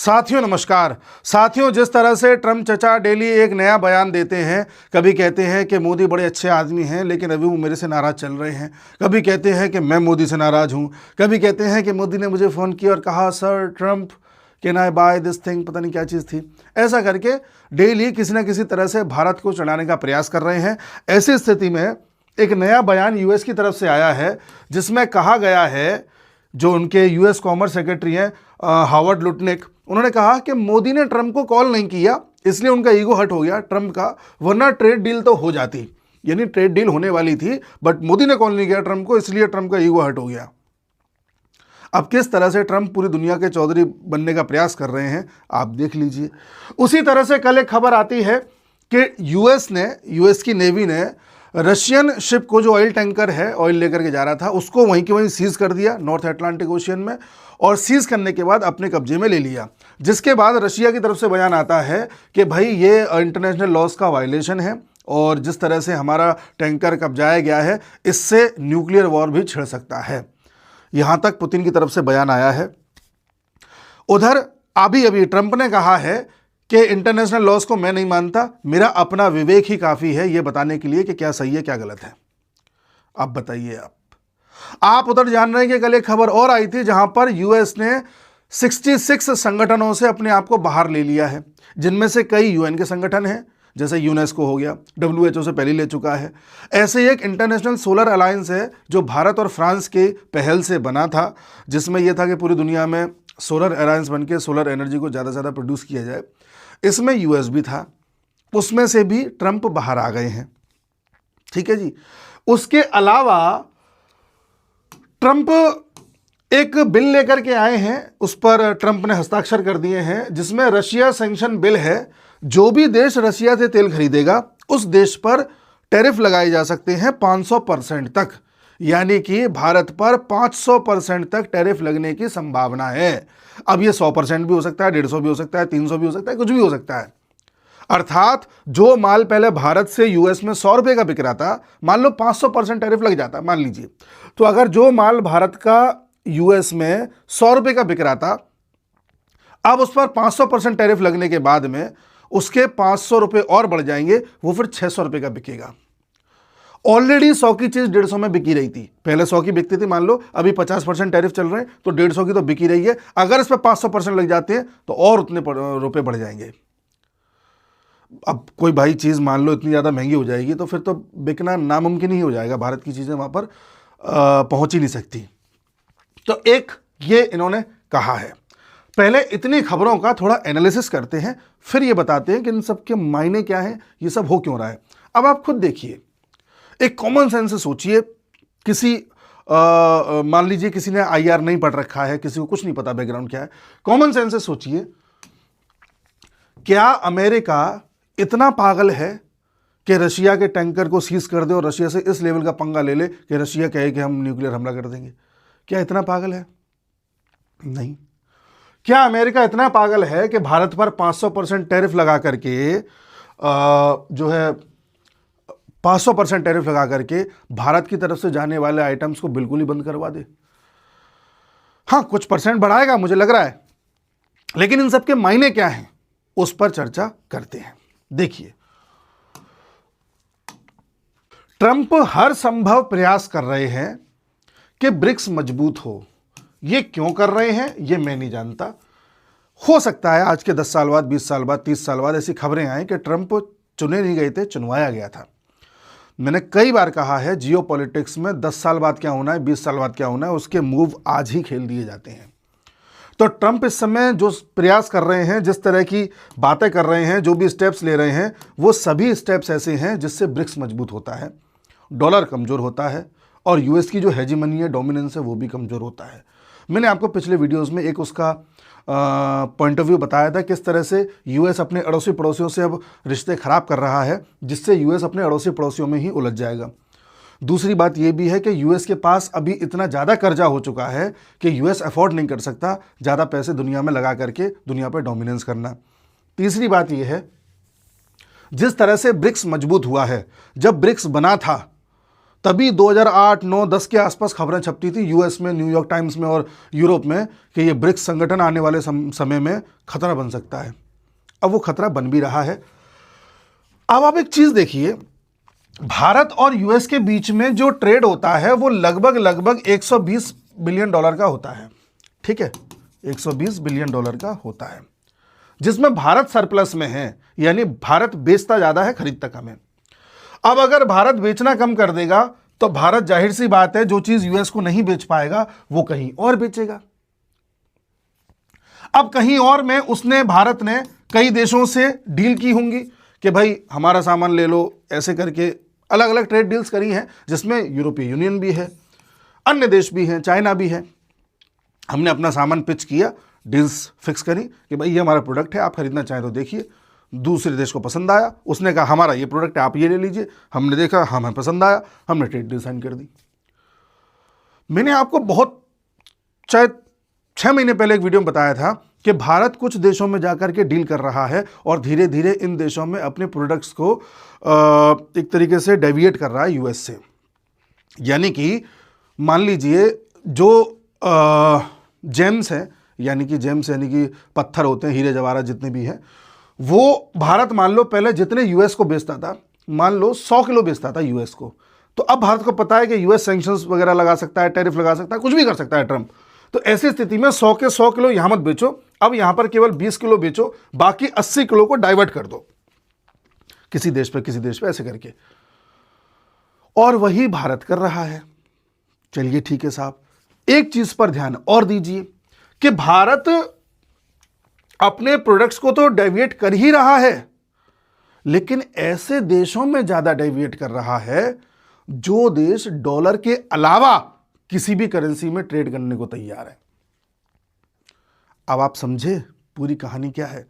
साथियों नमस्कार। साथियों, जिस तरह से ट्रम्प चचा डेली एक नया बयान देते हैं, कभी कहते हैं कि मोदी बड़े अच्छे आदमी हैं लेकिन अभी वो मेरे से नाराज़ चल रहे हैं, कभी कहते हैं कि मैं मोदी से नाराज़ हूं, कभी कहते हैं कि मोदी ने मुझे फ़ोन किया और कहा sir Trump can I buy this thing, पता नहीं क्या चीज़ थी। ऐसा करके डेली किसी न किसी तरह से भारत को चढ़ाने का प्रयास कर रहे हैं। ऐसी स्थिति में एक नया बयान यूएस की तरफ से आया है जिसमें कहा गया है, जो उनके यूएस कॉमर्स सेक्रेटरी हैं हावर्ड लुटनिक, उन्होंने कहा कि मोदी ने ट्रम्प को कॉल नहीं किया इसलिए उनका ईगो हर्ट हो गया ट्रम्प का, वरना ट्रेड डील तो हो जाती। यानी ट्रेड डील होने वाली थी बट मोदी ने कॉल नहीं किया ट्रम्प को, इसलिए ट्रम्प का ईगो हर्ट हो गया। अब किस तरह से ट्रम्प पूरी दुनिया के चौधरी बनने का प्रयास कर रहे हैं आप देख लीजिए। उसी तरह से कल एक खबर आती है कि यूएस की नेवी ने रशियन शिप को, जो ऑयल टैंकर है ऑयल लेकर के जा रहा था, उसको वहीं के वहीं सीज कर दिया नॉर्थ अटलांटिक ओशियन में, और सीज करने के बाद अपने कब्जे में ले लिया। जिसके बाद रशिया की तरफ से बयान आता है कि भाई ये इंटरनेशनल लॉज का वायलेशन है और जिस तरह से हमारा टैंकर कब्जाया गया है इससे न्यूक्लियर वॉर भी छिड़ सकता है। यहां तक पुतिन की तरफ से बयान आया है। उधर अभी ट्रंप ने कहा है कि इंटरनेशनल लॉज को मैं नहीं मानता, मेरा अपना विवेक ही काफ़ी है ये बताने के लिए कि क्या सही है क्या गलत है। अब बताइए आप उधर जान रहे हैं कि कल एक खबर और आई थी जहां पर यूएस ने 66 संगठनों से अपने आप को बाहर ले लिया है, जिनमें से कई यूएन के संगठन हैं, जैसे यूनेस्को हो गया, डब्ल्यूएचओ से पहले ले चुका है। ऐसे ही एक इंटरनेशनल सोलर अलायंस है जो भारत और फ्रांस के पहल से बना था, जिसमें यह था कि पूरी दुनिया में सोलर अलायंस बन के सोलर एनर्जी को ज़्यादा से ज़्यादा प्रोड्यूस किया जाए। इसमें यूएस भी था, उसमें से भी ट्रंप बाहर आ गए हैं। ठीक है जी। उसके अलावा ट्रंप एक बिल लेकर के आए हैं, उस पर ट्रंप ने हस्ताक्षर कर दिए हैं, जिसमें रशिया सैंक्शन बिल है। जो भी देश रशिया से तेल खरीदेगा उस देश पर टैरिफ लगाए जा सकते हैं 500% तक, यानी कि भारत पर 500% तक टैरिफ लगने की संभावना है। अब ये 100% भी हो सकता है, 150 भी हो सकता है, 300 भी हो सकता है, कुछ भी हो सकता है। अर्थात जो माल पहले भारत से यूएस में 100 रुपये का बिक रहा था, मान लो 500% टैरिफ लग जाता, मान लीजिए, तो अगर जो माल भारत का यूएस में 100 रुपये का बिक रहा था, अब उस पर 500% टैरिफ लगने के बाद में उसके 500 रुपये और बढ़ जाएंगे, वो फिर 600 रुपये का बिकेगा। ऑलरेडी 100 की चीज 150 में बिकी रही थी, पहले 100 की बिकती थी, मान लो अभी 50% टैरिफ चल रहे हैं तो 150 की तो बिकी रही है। अगर इस पर 500% लग जाते हैं तो और उतने रुपए बढ़ जाएंगे। अब कोई भाई चीज़ मान लो इतनी ज़्यादा महंगी हो जाएगी तो फिर तो बिकना नामुमकिन ही हो जाएगा, भारत की चीज़ें वहाँ पर पहुँच ही नहीं सकती। तो एक ये इन्होंने कहा है। पहले इतनी खबरों का थोड़ा एनालिसिस करते हैं, फिर ये बताते हैं कि इन सब के मायने क्या हैं, ये सब हो क्यों रहा है। अब आप खुद देखिए, एक कॉमन सेंस से सोचिए, किसी मान लीजिए किसी ने आईआर नहीं पढ़ रखा है, किसी को कुछ नहीं पता बैकग्राउंड क्या है, कॉमन सेंस से सोचिए, क्या अमेरिका इतना पागल है कि रशिया के टैंकर को सीज कर दे और रशिया से इस लेवल का पंगा ले ले कि रशिया कहे कि हम न्यूक्लियर हमला कर देंगे? क्या इतना पागल है? नहीं। क्या अमेरिका इतना पागल है कि भारत पर 500% टैरिफ लगा करके जो है 500% टैरिफ लगा करके भारत की तरफ से जाने वाले आइटम्स को बिल्कुल ही बंद करवा दे? हाँ, कुछ परसेंट बढ़ाएगा मुझे लग रहा है, लेकिन इन सब के मायने क्या हैं उस पर चर्चा करते हैं। देखिए, ट्रंप हर संभव प्रयास कर रहे हैं कि ब्रिक्स मजबूत हो। ये क्यों कर रहे हैं ये मैं नहीं जानता। हो सकता है आज के 10 साल बाद, 20 साल बाद, 30 साल बाद ऐसी खबरें आए कि ट्रंप चुने नहीं गए थे, चुनवाया गया था। मैंने कई बार कहा है, जियो पॉलिटिक्स में 10 साल बाद क्या होना है, 20 साल बाद क्या होना है, उसके मूव आज ही खेल दिए जाते हैं। तो ट्रंप इस समय जो प्रयास कर रहे हैं, जिस तरह की बातें कर रहे हैं, जो भी स्टेप्स ले रहे हैं, वो सभी स्टेप्स ऐसे हैं जिससे ब्रिक्स मजबूत होता है, डॉलर कमज़ोर होता है और यूएस की जो हेजीमनी है, डोमिनेंस है, वो भी कमज़ोर होता है। मैंने आपको पिछले वीडियोस में एक उसका पॉइंट ऑफ व्यू बताया था, किस तरह से यूएस अपने अड़ोसी पड़ोसियों से अब रिश्ते ख़राब कर रहा है, जिससे यूएस अपने अड़ोसी पड़ोसियों में ही उलझ जाएगा। दूसरी बात यह भी है कि यूएस के पास अभी इतना ज़्यादा कर्जा हो चुका है कि यूएस अफोर्ड नहीं कर सकता ज़्यादा पैसे दुनिया में लगा करके दुनिया पर डोमिनेंस करना। तीसरी बात यह है, जिस तरह से ब्रिक्स मजबूत हुआ है, जब ब्रिक्स बना था तभी 2008, 9, 10 के आसपास खबरें छपती थी यूएस में, न्यूयॉर्क टाइम्स में और यूरोप में कि ये ब्रिक्स संगठन आने वाले समय में खतरा बन सकता है। अब वो खतरा बन भी रहा है। अब आप एक चीज़ देखिए, भारत और यूएस के बीच में जो ट्रेड होता है वो लगभग 120 बिलियन डॉलर का होता है। ठीक है, 120 बिलियन डॉलर का होता है, जिसमें भारत सरप्लस में है, यानी भारत बेचता ज़्यादा है, खरीदता कम है। अब अगर भारत बेचना कम कर देगा तो भारत, जाहिर सी बात है, जो चीज़ यूएस को नहीं बेच पाएगा वो कहीं और बेचेगा। अब कहीं और में भारत ने कई देशों से डील की होंगी कि भाई हमारा सामान ले लो, ऐसे करके अलग अलग ट्रेड डील्स करी हैं, जिसमें यूरोपीय यूनियन भी है, अन्य देश भी हैं, चाइना भी है। हमने अपना सामान पिच किया, डील्स फिक्स करी कि भाई ये हमारा प्रोडक्ट है, आप खरीदना चाहें तो देखिए। दूसरे देश को पसंद आया, उसने कहा हमारा ये प्रोडक्ट है, आप ये ले लीजिए। हमने देखा, हमें पसंद आया, हमने ट्रेड डील साइन कर दी। मैंने आपको बहुत, शायद 6 महीने पहले एक वीडियो में बताया था कि भारत कुछ देशों में जाकर के डील कर रहा है और धीरे धीरे इन देशों में अपने प्रोडक्ट्स को एक तरीके से डेविएट कर रहा है यूएस से। यानी कि मान लीजिए जो जेम्स हैं, यानी कि पत्थर होते हैं, हीरे जवाहरात जितने भी हैं, वो भारत मान लो पहले जितने यूएस को बेचता था, मान लो 100 किलो बेचता था यूएस को, तो अब भारत को पता है कि यूएस सैंक्शंस वगैरह लगा सकता है, टैरिफ लगा सकता है, कुछ भी कर सकता है ट्रंप। तो ऐसी स्थिति में 100 के 100 किलो यहां मत बेचो, अब यहां पर केवल 20 किलो बेचो, बाकी 80 किलो को डाइवर्ट कर दो किसी देश पे, ऐसे करके। और वही भारत कर रहा है। चलिए ठीक है साहब, एक चीज पर ध्यान और दीजिए कि भारत अपने प्रोडक्ट्स को तो डेविएट कर ही रहा है, लेकिन ऐसे देशों में ज्यादा डेविएट कर रहा है जो देश डॉलर के अलावा किसी भी करेंसी में ट्रेड करने को तैयार है। अब आप समझे पूरी कहानी क्या है।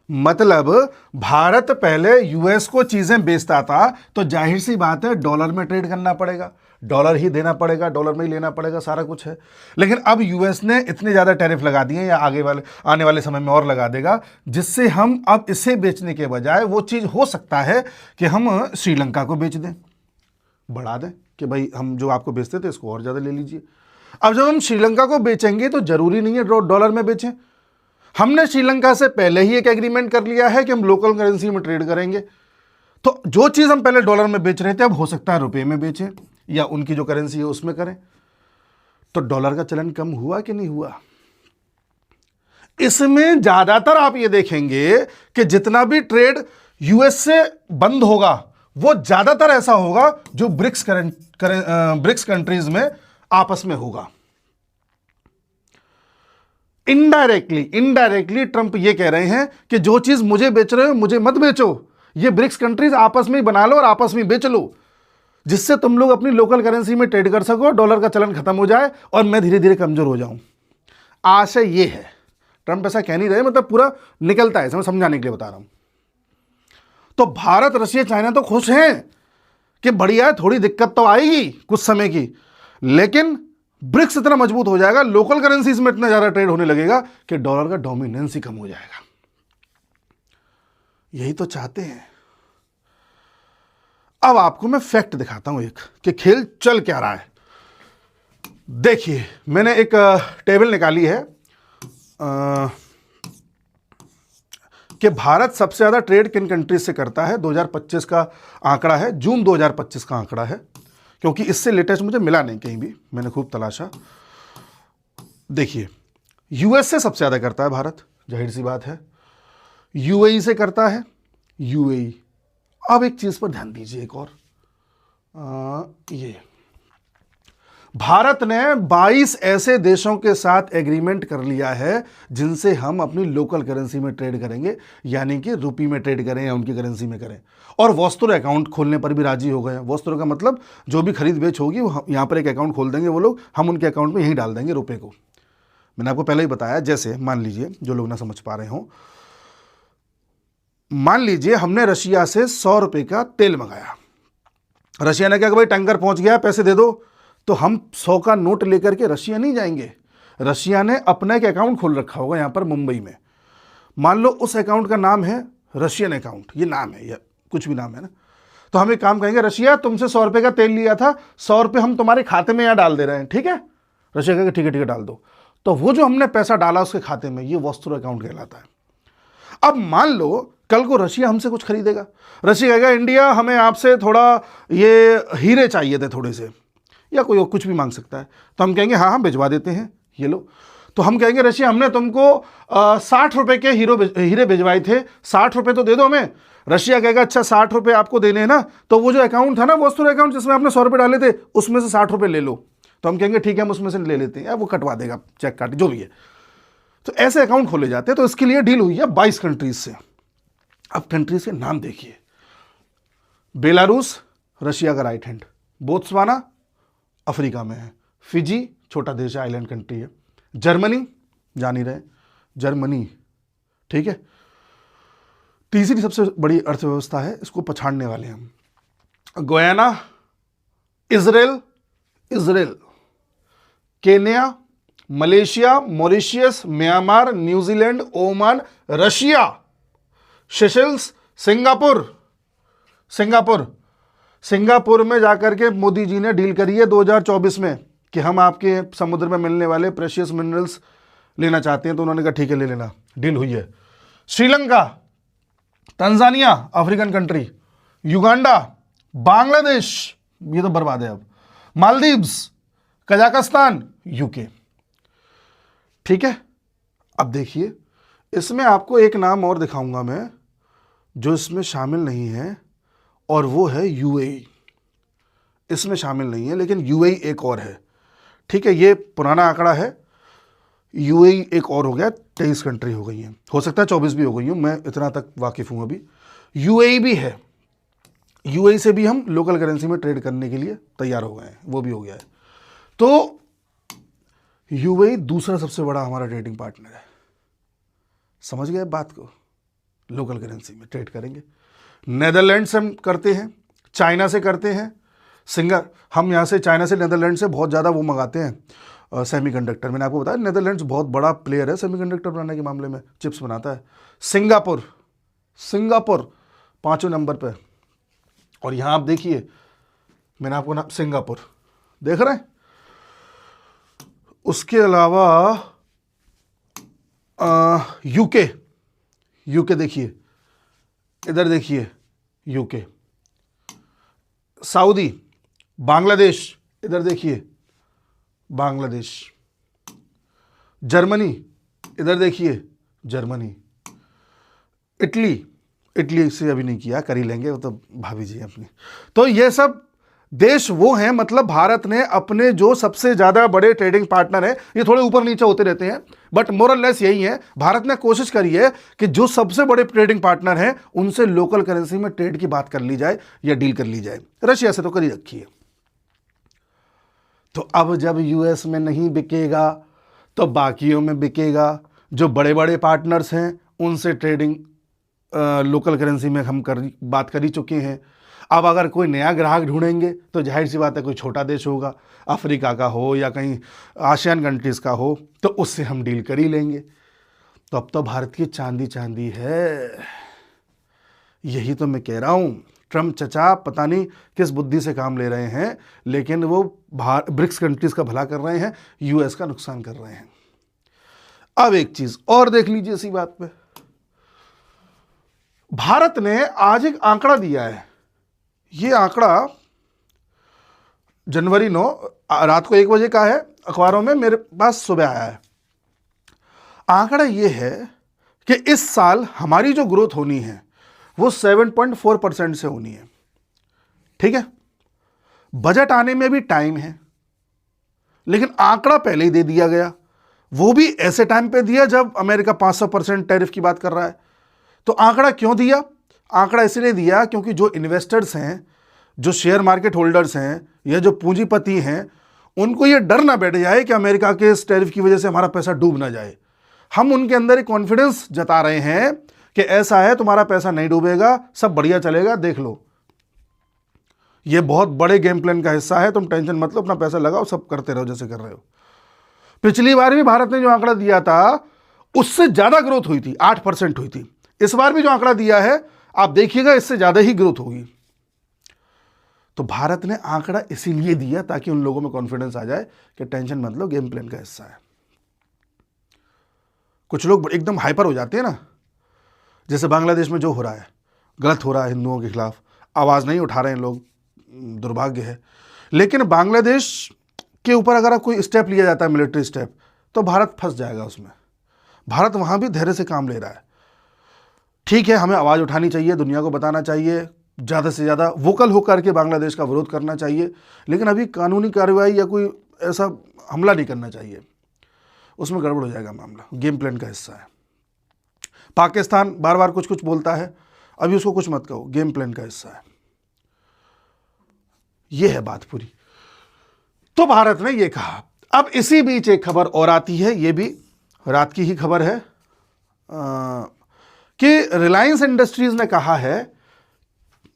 मतलब भारत पहले यूएस को चीजें बेचता था तो जाहिर सी बात है डॉलर में ट्रेड करना पड़ेगा, डॉलर ही देना पड़ेगा, डॉलर में ही लेना पड़ेगा, सारा कुछ है। लेकिन अब यूएस ने इतने ज्यादा टैरिफ लगा दिए, या आने वाले समय में और लगा देगा, जिससे हम अब इसे बेचने के बजाय वो चीज हो सकता है कि हम श्रीलंका को बेच दें, बढ़ा दें कि भाई हम जो आपको बेचते थे इसको और ज्यादा ले लीजिए। अब जब हम श्रीलंका को बेचेंगे तो जरूरी नहीं है डॉलर में बेचें। हमने श्रीलंका से पहले ही एक एग्रीमेंट कर लिया है कि हम लोकल करेंसी में ट्रेड करेंगे, तो जो चीज हम पहले डॉलर में बेच रहे थे अब हो सकता है रुपए में बेचें, या उनकी जो करेंसी है उसमें करें। तो डॉलर का चलन कम हुआ कि नहीं हुआ? इसमें ज्यादातर आप ये देखेंगे कि जितना भी ट्रेड यूएस से बंद होगा वो ज्यादातर ऐसा होगा जो ब्रिक्स कंट्रीज में आपस में होगा। इनडायरेक्टली ट्रंप ये कह रहे हैं कि जो चीज मुझे बेच रहे हो मुझे मत बेचो, ये ब्रिक्स कंट्रीज आपस में ही बना लो और आपस में बेच लो, जिससे तुम लोग अपनी लोकल करेंसी में ट्रेड कर सको, डॉलर का चलन खत्म हो जाए और मैं धीरे धीरे कमजोर हो जाऊं। आशय ये है, ट्रंप ऐसा कह नहीं रहे, मतलब पूरा निकलता है, मैं समझाने के लिए बता रहा हूं। तो भारत, रशिया, चाइना तो खुश हैं कि बढ़िया है, थोड़ी दिक्कत तो आएगी कुछ समय की, लेकिन ब्रिक्स इतना मजबूत हो जाएगा, लोकल करेंसीज में इतना ज्यादा ट्रेड होने लगेगा कि डॉलर का डोमिनेंस ही कम हो जाएगा। यही तो चाहते हैं। अब आपको मैं फैक्ट दिखाता हूं एक, कि खेल चल क्या रहा है। देखिए, मैंने एक टेबल निकाली है कि भारत सबसे ज्यादा ट्रेड किन कंट्रीज से करता है। 2025 का आंकड़ा है, जून 2025 का आंकड़ा है, क्योंकि इससे लेटेस्ट मुझे मिला नहीं कहीं भी, मैंने खूब तलाशा। देखिए, यूएस से सबसे ज्यादा करता है भारत, जाहिर सी बात है। यूएई से करता है, यूएई। अब एक चीज पर ध्यान दीजिए, एक और ये भारत ने 22 ऐसे देशों के साथ एग्रीमेंट कर लिया है जिनसे हम अपनी लोकल करेंसी में ट्रेड करेंगे, यानी कि रुपये में ट्रेड करें या उनकी करेंसी में करें। और वॉस्टोर अकाउंट खोलने पर भी राजी हो गए। वॉस्टोर का मतलब जो भी खरीद बेच होगी वो यहाँ पर एक अकाउंट खोल देंगे वो लोग, हम उनके अकाउंट में यहीं डाल देंगे रुपये को। मैंने आपको पहले ही बताया, जैसे मान लीजिए, जो लोग ना समझ पा रहे हो, मान लीजिए हमने रशिया से 100 रुपये का तेल मंगाया। रशिया ने कहा कि भाई टैंकर पहुंच गया, पैसे दे दो। तो हम 100 का नोट लेकर के रशिया नहीं जाएंगे, रशिया ने अपना एक अकाउंट खोल रखा होगा यहाँ पर मुंबई में। मान लो उस अकाउंट का नाम है रशियन अकाउंट, ये नाम है या कुछ भी नाम है ना, तो हम एक काम कहेंगे, रशिया तुमसे 100 रुपये का तेल लिया था, 100 रुपये हम तुम्हारे खाते में यहाँ डाल दे रहे हैं, ठीक है। रशिया कहेगा ठीक है डाल दो। तो वो जो हमने पैसा डाला उसके खाते में, ये वॉस्टूर अकाउंट कहलाता है। अब मान लो कल को रशिया हमसे कुछ खरीदेगा, रशिया कहेगा इंडिया हमें आपसे थोड़ा ये हीरे चाहिए थे थोड़े से, या कोई और कुछ भी मांग सकता है, तो हम कहेंगे हाँ हाँ भिजवा देते हैं, ये लो। तो हम कहेंगे रशिया हमने तुमको 60 रुपये के हीरे भिजवाए थे, 60 रुपये तो दे दो हमें। रशिया कहेगा अच्छा 60 रुपये आपको देने हैं ना, तो वो जो अकाउंट था ना वॉस्टूर अकाउंट जिसमें आपने 100 रुपये डाले थे, उसमें से 60 रुपये ले लो। तो हम कहेंगे ठीक है हम उसमें से ले लेते हैं, वो कटवा देगा, चेक काट जो भी है। तो ऐसे अकाउंट खोले जाते हैं। तो इसके लिए डील हुई है 22 कंट्रीज से। अब कंट्रीज के नाम देखिए, बेलारूस रशिया का राइट हैंड, बोत्सवाना अफ्रीका में है, फिजी छोटा देश है, आइलैंड कंट्री है, जर्मनी जान ही रहे जर्मनी, ठीक है। तीसरी सबसे बड़ी अर्थव्यवस्था है, इसको पछाड़ने वाले हम, Guyana, Israel, Kenya, Malaysia, Mauritius, Myanmar, New Zealand, Oman, Russia, Seychelles, Singapore में जाकर के मोदी जी ने डील करी है 2024 में कि हम आपके समुद्र में मिलने वाले प्रेशियस मिनरल्स लेना चाहते हैं, तो उन्होंने कहा ठीक है ले लेना, डील हुई है। Sri Lanka, Tanzania African country, Uganda, Bangladesh ये तो बर्बाद है अब, मालदीव्स, कजाकिस्तान, यूके, ठीक है। अब देखिए इसमें आपको एक नाम और दिखाऊंगा मैं जो इसमें शामिल नहीं है, और वो है यूएई। इसमें शामिल नहीं है लेकिन यूएई एक और है, ठीक है। ये पुराना आंकड़ा है, यूएई एक और हो गया, 23 कंट्री हो गई हैं, हो सकता है 24 भी हो गई हूँ, मैं इतना तक वाकिफ हूँ अभी। यूएई भी है, यूएई से भी हम लोकल करेंसी में ट्रेड करने के लिए तैयार हो गए हैं, वो भी हो गया है। तो यूएई दूसरा सबसे बड़ा हमारा ट्रेडिंग पार्टनर है, समझ गए बात को, लोकल करेंसी में ट्रेड करेंगे। नेदरलैंड से हम करते हैं, चाइना से करते हैं, हम यहाँ से चाइना से नेदरलैंड से बहुत ज़्यादा वो मंगाते हैं सेमीकंडक्टर। मैंने आपको बताया नेदरलैंड्स बहुत बड़ा प्लेयर है सेमीकंडक्टर बनाने के मामले में, चिप्स बनाता है। सिंगापुर 5वें नंबर पे, और यहाँ आप देखिए मैंने आपको ना सिंगापुर देख रहे हैं। उसके अलावा यूके देखिए, इधर देखिए यूके, सऊदी, बांग्लादेश, इधर देखिए बांग्लादेश, जर्मनी, इधर देखिए जर्मनी, इटली से अभी नहीं किया, कर ही लेंगे वो तो भाभी जी अपनी। तो ये सब देश वो हैं, मतलब भारत ने अपने जो सबसे ज़्यादा बड़े ट्रेडिंग पार्टनर हैं, ये थोड़े ऊपर नीचे होते रहते हैं बट मोरल लेस यही है, भारत ने कोशिश करी है कि जो सबसे बड़े ट्रेडिंग पार्टनर हैं उनसे लोकल करेंसी में ट्रेड की बात कर ली जाए या डील कर ली जाए। रशिया से तो कर ही रखी है। तो अब जब यूएस में नहीं बिकेगा तो बाकियों में बिकेगा। जो बड़े बड़े पार्टनर्स हैं उनसे ट्रेडिंग लोकल करेंसी में हम बात कर ही चुके हैं। अब अगर कोई नया ग्राहक ढूंढेंगे तो जाहिर सी बात है कोई छोटा देश होगा, अफ्रीका का हो या कहीं आसियान कंट्रीज़ का हो, तो उससे हम डील कर ही लेंगे। तो अब तो भारत की चांदी है। यही तो मैं कह रहा हूँ, ट्रम्प चचा पता नहीं किस बुद्धि से काम ले रहे हैं, लेकिन वो ब्रिक्स कंट्रीज़ का भला कर रहे हैं, यूएस का नुकसान कर रहे हैं। अब एक चीज़ और देख लीजिए इसी बात पे, भारत ने आज एक आंकड़ा दिया है। ये आंकड़ा जनवरी 9 रात को 1 बजे का है, अखबारों में मेरे पास सुबह आया है। आंकड़ा ये है कि इस साल हमारी जो ग्रोथ होनी है वो 7.4% से होनी है, ठीक है। बजट आने में भी टाइम है, लेकिन आंकड़ा पहले ही दे दिया गया, वो भी ऐसे टाइम पे दिया जब अमेरिका 500% टैरिफ की बात कर रहा है। तो आंकड़ा क्यों दिया? आंकड़ा इसलिए दिया क्योंकि जो इन्वेस्टर्स हैं, जो शेयर मार्केट होल्डर्स हैं या जो पूंजीपति हैं, उनको ये डर ना बैठ जाए कि अमेरिका के इस टैरिफ की वजह से हमारा पैसा डूब ना जाए। हम उनके अंदर एक कॉन्फिडेंस जता रहे हैं कि ऐसा है, तुम्हारा पैसा नहीं डूबेगा, सब बढ़िया चलेगा, देख लो। ये बहुत बड़े गेम प्लान का हिस्सा है, तुम टेंशन मत लो, अपना पैसा लगाओ, सब करते रहो जैसे कर रहे हो। पिछली बार भी भारत ने जो आंकड़ा दिया था उससे ज़्यादा ग्रोथ हुई थी, 8% हुई थी। इस बार भी जो आंकड़ा दिया है आप देखिएगा इससे ज़्यादा ही ग्रोथ होगी, तो भारत ने आंकड़ा इसीलिए दिया ताकि उन लोगों में कॉन्फिडेंस आ जाए कि टेंशन मत लो, गेम प्लान का हिस्सा है। कुछ लोग एकदम हाइपर हो जाते हैं ना, जैसे बांग्लादेश में जो हो रहा है, गलत हो रहा है, हिंदुओं के खिलाफ आवाज़ नहीं उठा रहे हैं लोग, दुर्भाग्य है। लेकिन बांग्लादेश के ऊपर अगर कोई स्टेप लिया जाता है, मिलिट्री स्टेप, तो भारत फंस जाएगा उसमें। भारत वहाँ भी धैर्य से काम ले रहा है। ठीक है, हमें आवाज़ उठानी चाहिए, दुनिया को बताना चाहिए, ज़्यादा से ज़्यादा वोकल होकर के बांग्लादेश का विरोध करना चाहिए, लेकिन अभी कानूनी कार्रवाई या कोई ऐसा हमला नहीं करना चाहिए, उसमें गड़बड़ हो जाएगा मामला। गेम प्लान का हिस्सा है। पाकिस्तान बार बार कुछ कुछ बोलता है, अभी उसको कुछ मत कहो, गेम प्लान का हिस्सा है। यह है बात पूरी। तो भारत ने यह कहा। अब इसी बीच एक खबर और आती है, यह भी रात की ही खबर है, कि रिलायंस इंडस्ट्रीज ने कहा है,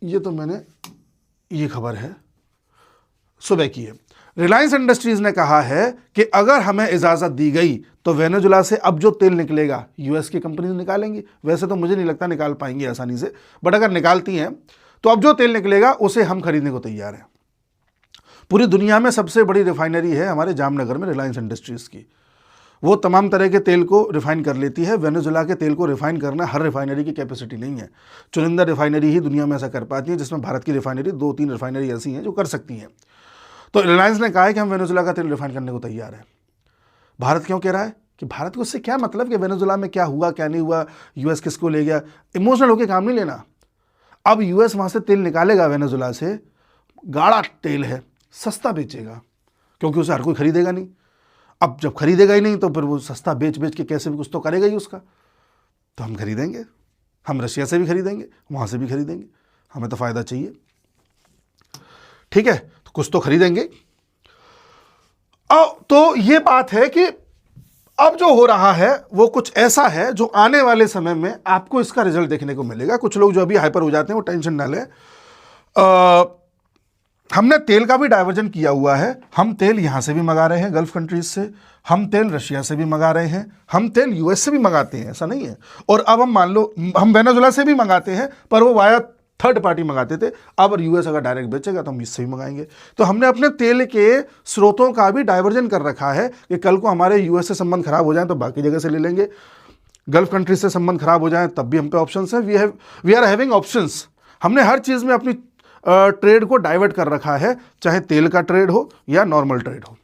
ये तो मैंने, ये खबर है सुबह की है, रिलायंस इंडस्ट्रीज ने कहा है कि अगर हमें इजाज़त दी गई तो वेनेजुला से अब जो तेल निकलेगा यूएस की कंपनीज निकालेंगी। वैसे तो मुझे नहीं लगता निकाल पाएंगी आसानी से, बट अगर निकालती हैं तो अब जो तेल निकलेगा उसे हम खरीदने को तैयार हैं। पूरी दुनिया में सबसे बड़ी रिफाइनरी है हमारे जामनगर में रिलायंस इंडस्ट्रीज़ की। वो तमाम तरह के तेल को रिफाइन कर लेती है। वेनेजुला के तेल को रिफाइन करना हर रिफाइनरी की कैपेसिटी नहीं है, चुनिंदा रिफाइनरी ही दुनिया में ऐसा कर पाती है, जिसमें भारत की रिफाइनरी 2-3 रिफाइनरी ऐसी हैं जो कर सकती हैं। तो रिलायंस ने कहा है कि हम वेनेजुला का तेल रिफाइन करने को तैयार हैं। भारत क्यों कह रहा है कि भारत को उससे क्या मतलब कि वेनेजुला में क्या हुआ क्या नहीं हुआ, यूएस किसको ले गया, इमोशनल होकर काम नहीं लेना। अब यूएस वहाँ से तेल निकालेगा वेनेजुला से, गाढ़ा तेल है, सस्ता बेचेगा, क्योंकि उसे हर कोई खरीदेगा नहीं। अब जब खरीदेगा ही नहीं तो फिर वो सस्ता बेच बेच के कैसे भी कुछ तो करेगा ही उसका। तो हम खरीदेंगे, हम रशिया से भी खरीदेंगे, वहाँ से भी खरीदेंगे, हमें तो फ़ायदा चाहिए। ठीक है, तो कुछ तो खरीदेंगे। तो ये बात है कि अब जो हो रहा है वो कुछ ऐसा है जो आने वाले समय में आपको इसका रिजल्ट देखने को मिलेगा। कुछ लोग जो अभी हाइपर हो जाते हैं वो टेंशन ना लें। हमने तेल का भी डाइवर्जन किया हुआ है। हम तेल यहाँ से भी मंगा रहे हैं, गल्फ कंट्रीज से, हम तेल रशिया से भी मंगा रहे हैं, हम तेल यूएस से भी मंगाते हैं, ऐसा नहीं है। और अब हम मान लो हम वेनेजुला से भी मंगाते हैं, पर वो वाया थर्ड पार्टी मंगाते थे। अब यूएस अगर डायरेक्ट बेचेगा तो हम इससे भी मंगाएंगे। तो हमने अपने तेल के स्रोतों का भी डाइवर्जन कर रखा है कि कल को हमारे यूएस से संबंध खराब हो जाए तो बाकी जगह से ले लेंगे, गल्फ कंट्रीज से संबंध खराब हो जाए तब भी हम पे ऑप्शन है। We are having options. हमने हर चीज़ में अपनी ट्रेड को डाइवर्ट कर रखा है, चाहे तेल का ट्रेड हो या नॉर्मल ट्रेड हो।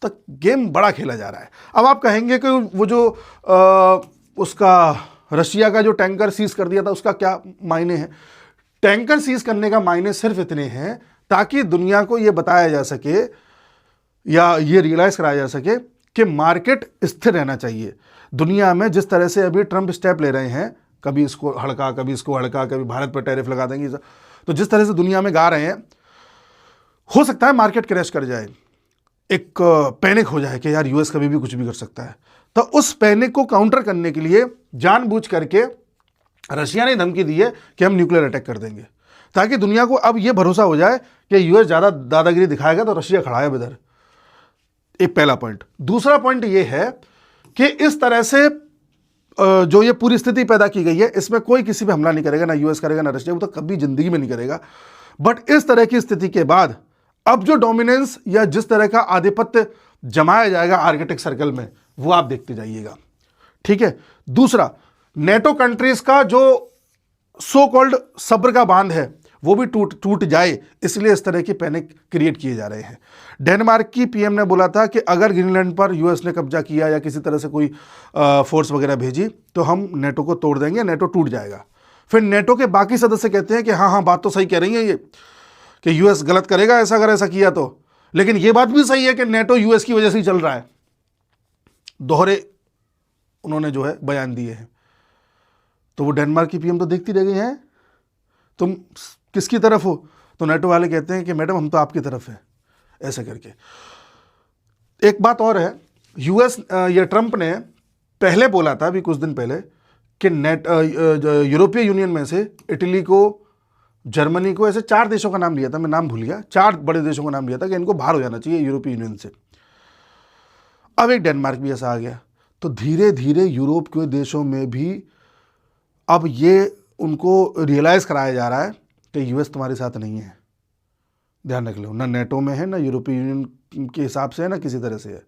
तो गेम बड़ा खेला जा रहा है। अब आप कहेंगे कि वो जो उसका रशिया का जो टैंकर सीज कर दिया था उसका क्या मायने हैं। टैंकर सीज करने का मायने सिर्फ इतने हैं ताकि दुनिया को ये बताया जा सके या ये रियलाइज कराया जा सके कि मार्केट स्थिर रहना चाहिए। दुनिया में जिस तरह से अभी ट्रंप स्टेप ले रहे हैं, कभी इसको हड़का, कभी इसको हड़का, कभी भारत पर टैरिफ लगा देंगे, तो जिस तरह से दुनिया में गा रहे हैं, हो सकता है मार्केट क्रैश कर जाए, एक पैनिक हो जाए कि यार यूएस कभी भी कुछ भी कर सकता है। तो उस पैनिक को काउंटर करने के लिए जानबूझ करके रशिया ने धमकी दी है कि हम न्यूक्लियर अटैक कर देंगे, ताकि दुनिया को अब यह भरोसा हो जाए कि यूएस ज़्यादा दादागिरी दिखाएगा तो रशिया खड़ा है इधर। एक पहला पॉइंट। दूसरा पॉइंट यह है कि इस तरह से जो ये पूरी स्थिति पैदा की गई है, इसमें कोई किसी पे हमला नहीं करेगा, ना यूएस करेगा ना रशिया, वो तो कभी जिंदगी में नहीं करेगा। बट इस तरह की स्थिति के बाद अब जो डोमिनेंस या जिस तरह का आधिपत्य जमाया जाएगा आर्कटिक सर्कल में, वो आप देखते जाइएगा। ठीक है। दूसरा, नेटो कंट्रीज का जो सो कॉल्ड सब्र का बांध है वो भी टूट जाए, इसलिए इस तरह की पैनिक क्रिएट किए जा रहे हैं। डेनमार्क की पीएम ने बोला था कि अगर ग्रीनलैंड पर यूएस ने कब्जा किया या किसी तरह से कोई फोर्स वगैरह भेजी तो हम नेटो को तोड़ देंगे, नेटो टूट जाएगा। फिर नेटो के बाकी सदस्य कहते हैं कि हाँ बात तो सही कह रही है ये, कि यूएस गलत करेगा ऐसा, अगर ऐसा किया तो। लेकिन ये बात भी सही है कि नेटो यूएस की वजह से ही चल रहा है। दोहरे उन्होंने जो है बयान दिए हैं। तो वो डेनमार्क की पीएम तो देखती रह गई हैं, तुम किसकी तरफ हो? तो नेटो वाले कहते हैं कि मैडम हम तो आपकी तरफ हैं, ऐसे करके। एक बात और है, यूएस या ट्रंप ने पहले बोला था, अभी कुछ दिन पहले, कि यूरोपीय यूनियन में से इटली को, जर्मनी को, ऐसे 4 देशों का नाम लिया था, मैं नाम भूल गया, 4 बड़े देशों का नाम लिया था कि इनको बाहर हो जाना चाहिए यूरोपीय यूनियन से। अब एक डेनमार्क भी ऐसा आ गया। तो धीरे धीरे यूरोप के देशों में भी अब ये उनको रियलाइज़ कराया जा रहा है कि यूएस तुम्हारे साथ नहीं है, ध्यान रख लो, ना नेटो में है, ना यूरोपीय यूनियन के हिसाब से है, ना किसी तरह से है।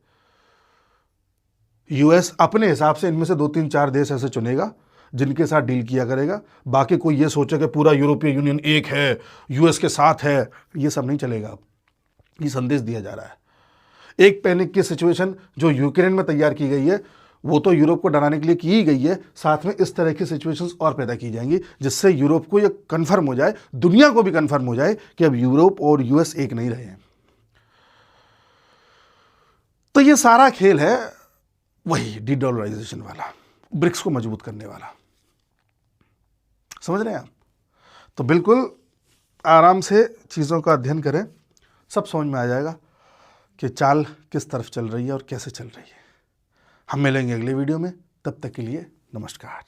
यूएस अपने हिसाब से इनमें से 2-3-4 देश ऐसे चुनेगा जिनके साथ डील किया करेगा। बाकी कोई ये सोचे कि पूरा यूरोपीय यूनियन एक है, यूएस के साथ है, ये सब नहीं चलेगा। अब ये संदेश दिया जा रहा है। एक पैनिक की सिचुएशन जो यूक्रेन में तैयार की गई है वो तो यूरोप को डराने के लिए की ही गई है, साथ में इस तरह की सिचुएशंस और पैदा की जाएंगी जिससे यूरोप को ये कन्फर्म हो जाए, दुनिया को भी कन्फर्म हो जाए कि अब यूरोप और यूएस एक नहीं रहे हैं। तो ये सारा खेल है वही डीडॉलराइजेशन वाला, ब्रिक्स को मजबूत करने वाला। समझ रहे हैं आप? तो बिल्कुल आराम से चीज़ों का अध्ययन करें, सब समझ में आ जाएगा कि चाल किस तरफ चल रही है और कैसे चल रही है। हम मिलेंगे अगले वीडियो में, तब तक के लिए नमस्कार।